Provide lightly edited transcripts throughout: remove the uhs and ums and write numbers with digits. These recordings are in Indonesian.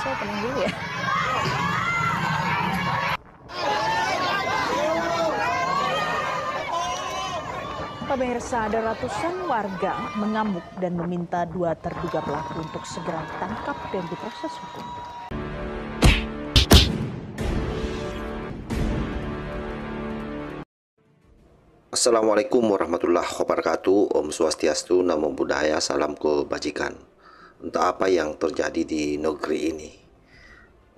saya tenang dulu ya. Pemirsa, ada ratusan warga mengamuk dan meminta dua terduga pelaku untuk segera ditangkap dan diproses hukum. Assalamualaikum warahmatullahi wabarakatuh. Om Swastiastu, Namo Buddhaya, salam kebajikan. Entah apa yang terjadi di negeri ini.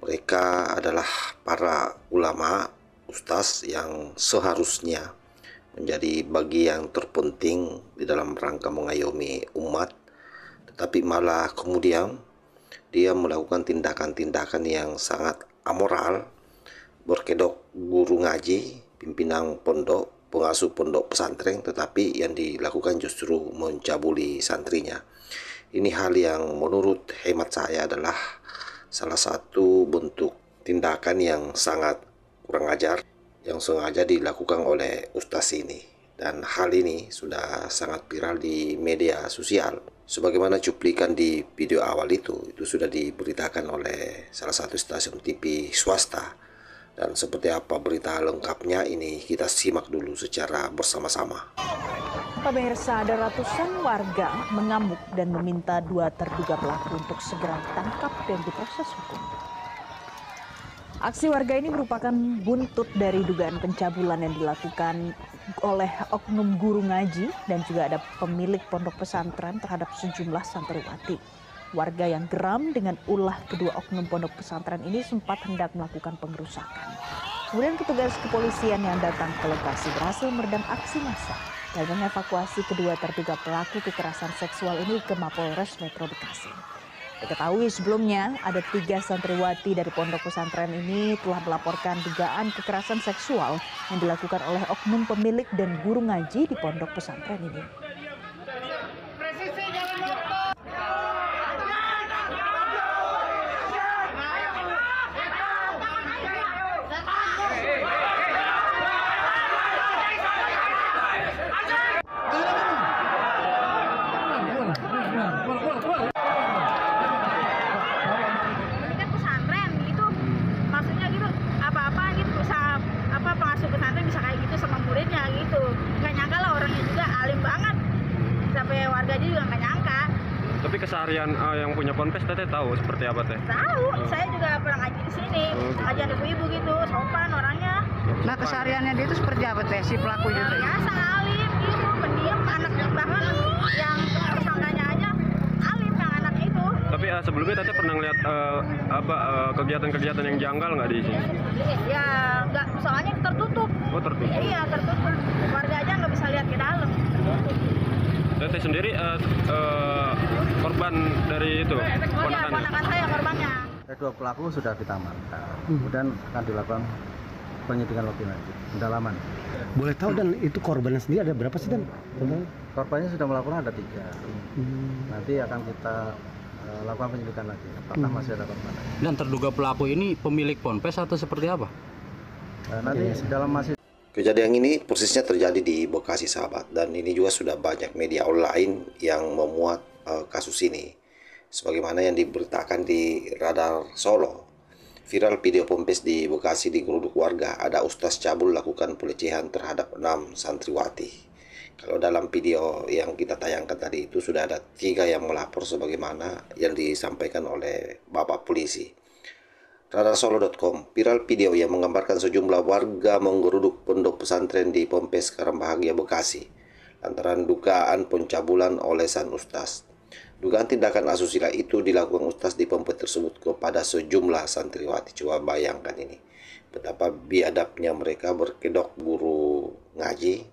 Mereka adalah para ulama, ustaz yang seharusnya menjadi bagian terpenting di dalam rangka mengayomi umat. Tetapi malah kemudian dia melakukan tindakan-tindakan yang sangat amoral, berkedok guru ngaji, pimpinan pondok, pengasuh pondok pesantren, tetapi yang dilakukan justru mencabuli santrinya. Ini hal yang menurut hemat saya adalah salah satu bentuk tindakan yang sangat kurang ajar yang sengaja dilakukan oleh ustaz ini. Dan hal ini sudah sangat viral di media sosial. Sebagaimana cuplikan di video awal itu sudah diberitakan oleh salah satu stasiun TV swasta. Dan seperti apa berita lengkapnya ini kita simak dulu secara bersama-sama. Pemirsa, ada ratusan warga mengamuk dan meminta dua terduga pelaku untuk segera ditangkap dan diproses hukum. Aksi warga ini merupakan buntut dari dugaan pencabulan yang dilakukan oleh oknum guru ngaji dan juga ada pemilik pondok pesantren terhadap sejumlah santriwati. Warga yang geram dengan ulah kedua oknum pondok pesantren ini sempat hendak melakukan pengerusakan. Kemudian petugas kepolisian yang datang ke lokasi berhasil meredam aksi massa dan mengevakuasi kedua terduga pelaku kekerasan seksual ini ke Mapolres Metro Bekasi. Diketahui sebelumnya ada 3 santriwati dari pondok pesantren ini telah melaporkan dugaan kekerasan seksual yang dilakukan oleh oknum pemilik dan guru ngaji di pondok pesantren ini. Pengasuh pesantren bisa kayak gitu sama muridnya gitu. Nggak nyangka lah, orangnya juga alim banget. Sampai warganya juga nggak nyangka. Tapi keseharian yang punya ponpes teteh tahu seperti apa teh? Tahu, saya juga pernah ngaji di sini. Ngaji ada ibu-ibu gitu, sopan orangnya. Nah, kesehariannya dia itu seperti apa teh si pelaku itu? Biasa alim gitu, pendiam, anak bahkan yang tersangkanya aja alim yang anak itu. Tapi sebelumnya teteh pernah ngeliat kegiatan-kegiatan yang janggal nggak di sini? Ya nggak, soalnya tertutup. Oh, tertutup. Iya, tertutup. Warga aja nggak bisa lihat ke dalam. Tertutup. Teteh sendiri korban dari itu? Oh ya, ponakan saya korbannya. Kedua pelaku sudah kita amankan. Kemudian akan dilakukan penyidikan lebih lanjut, pendalaman. Boleh tahu dan itu korbannya sendiri ada berapa sih dan? Korbannya sudah melakukan ada 3. Nanti akan kita lakukan penyidikan lagi. Apakah masih ada korban? Dan terduga pelaku ini pemilik ponpes atau seperti apa? Nanti dalam masih. Kejadian ini persisnya terjadi di Bekasi, sahabat, dan ini juga sudah banyak media online yang memuat kasus ini. Sebagaimana yang diberitakan di Radar Solo, viral video ponpes di Bekasi digeruduk warga, ada ustaz cabul lakukan pelecehan terhadap 6 santriwati. Kalau dalam video yang kita tayangkan tadi itu sudah ada 3 yang melapor sebagaimana yang disampaikan oleh Bapak Polisi. Radarsolo.com, viral video yang menggambarkan sejumlah warga menggeruduk pondok pesantren di Ponpes Karangbahagia Bekasi lantaran dugaan pencabulan oleh sang ustaz. Dugaan tindakan asusila itu dilakukan ustaz di ponpes tersebut kepada sejumlah santriwati. Coba bayangkan ini, betapa biadabnya mereka berkedok guru ngaji.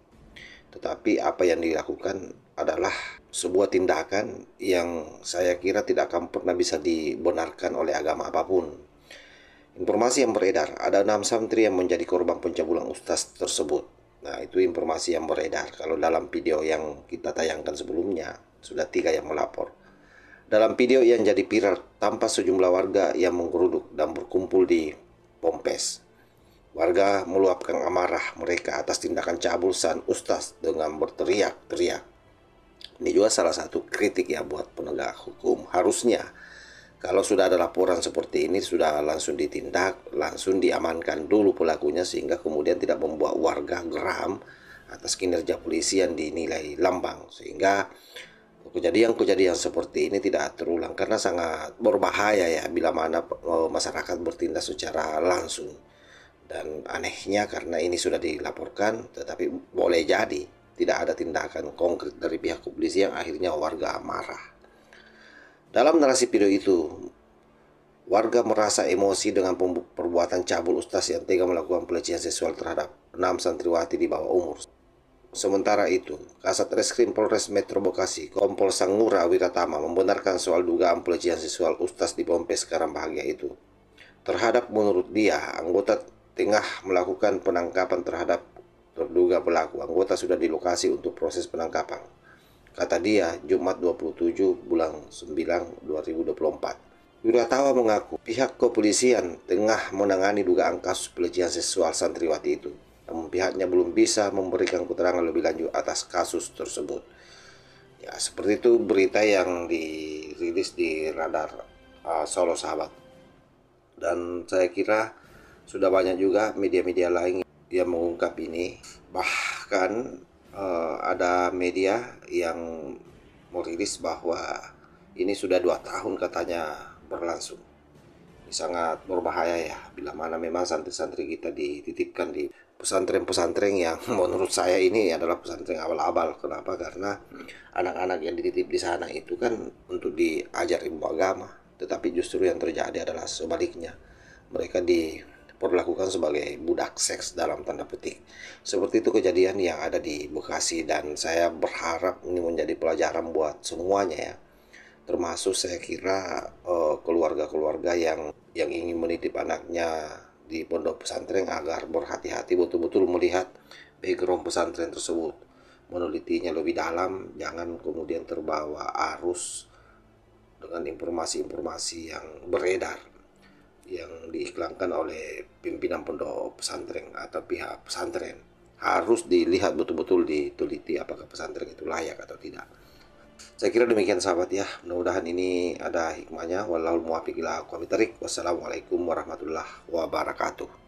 Tetapi apa yang dilakukan adalah sebuah tindakan yang saya kira tidak akan pernah bisa dibenarkan oleh agama apapun. Informasi yang beredar, ada 6 santri yang menjadi korban pencabulan ustaz tersebut. Nah, itu informasi yang beredar. Kalau dalam video yang kita tayangkan sebelumnya, sudah 3 yang melapor. Dalam video yang jadi viral, tampak sejumlah warga yang menggeruduk dan berkumpul di Ponpes. Warga meluapkan amarah mereka atas tindakan cabul sang ustaz dengan berteriak-teriak. Ini juga salah satu kritik ya buat penegak hukum. Harusnya Kalau sudah ada laporan seperti ini, sudah langsung ditindak, langsung diamankan dulu pelakunya, sehingga kemudian tidak membuat warga geram atas kinerja polisi yang dinilai lambang, sehingga kejadian-kejadian seperti ini tidak terulang, karena sangat berbahaya ya bila mana masyarakat bertindak secara langsung. Dan anehnya karena ini sudah dilaporkan, tetapi boleh jadi tidak ada tindakan konkret dari pihak kepolisian, akhirnya warga marah. Dalam narasi video itu, warga merasa emosi dengan perbuatan cabul ustaz yang tega melakukan pelecehan seksual terhadap 6 santriwati di bawah umur. Sementara itu, Kasat Reskrim Polres Metro Bekasi, Kompol Sangura Wiratama, membenarkan soal dugaan pelecehan seksual ustaz di Ponpes Karangbahagia itu. Terhadap menurut dia, anggota tengah melakukan penangkapan terhadap terduga pelaku. Anggota sudah di lokasi untuk proses penangkapan. Kata dia, Jumat 27 bulan 9 2024. Wiratama mengaku pihak kepolisian tengah menangani dugaan kasus pelecehan seksual santriwati itu. Namun pihaknya belum bisa memberikan keterangan lebih lanjut atas kasus tersebut. Ya, seperti itu berita yang dirilis di Radar Solo, sahabat. Dan saya kira sudah banyak juga media-media lain yang mengungkap ini. Bahkan ada media yang merilis bahwa ini sudah 2 tahun katanya berlangsung. Ini sangat berbahaya ya, bila mana memang santri-santri kita dititipkan di pesantren-pesantren yang menurut saya ini adalah pesantren abal-abal. Kenapa? Karena anak-anak yang dititip di sana itu kan untuk diajar ilmu agama, tetapi justru yang terjadi adalah sebaliknya. Mereka diperlakukan sebagai budak seks dalam tanda petik. Seperti itu kejadian yang ada di Bekasi, dan saya berharap ini menjadi pelajaran buat semuanya ya. Termasuk saya kira keluarga-keluarga yang ingin menitip anaknya di pondok pesantren agar berhati-hati, betul-betul melihat background pesantren tersebut, menelitinya lebih dalam, jangan kemudian terbawa arus dengan informasi-informasi yang beredar, yang diiklankan oleh pimpinan pondok pesantren atau pihak pesantren. Harus dilihat betul-betul, diteliti apakah pesantren itu layak atau tidak. Saya kira demikian sahabat ya, mudah-mudahan ini ada hikmahnya. Wallahul muwaffiq ila aqwamit thoriq. Wassalamualaikum warahmatullahi wabarakatuh.